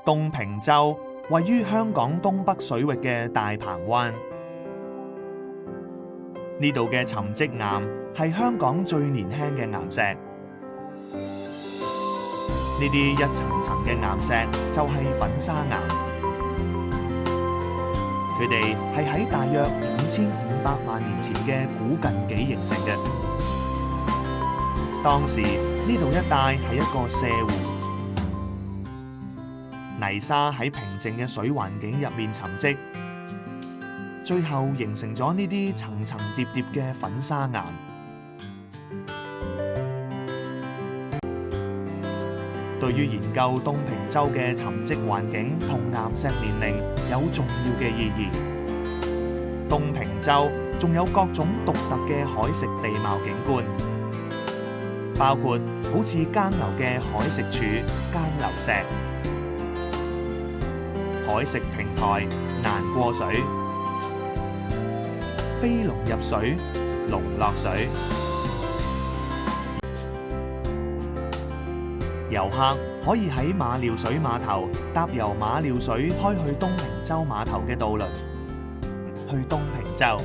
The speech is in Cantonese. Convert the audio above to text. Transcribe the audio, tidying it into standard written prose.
東平洲位於香港東北水域嘅大鵬灣，呢度嘅沉積岩係香港最年輕嘅岩石。呢啲一層層嘅岩石就係粉砂岩，佢哋係喺大約5500萬年前嘅古近紀形成嘅。當時呢度一帶係一個瀉湖，泥沙喺平靜嘅水環境入面沉積，最後形成咗呢啲層層疊疊嘅粉砂岩。對於研究東平洲嘅沉積環境同岩石年齡有重要嘅意義。東平洲仲有各種獨特嘅海蝕地貌景觀，包括好似耕牛嘅海蝕柱、耕牛石、海蝕平台、雁過水、飛龍入水、龍落水。遊客可以喺馬料水碼頭搭由馬料水開去東平洲碼頭嘅渡輪，去東平洲。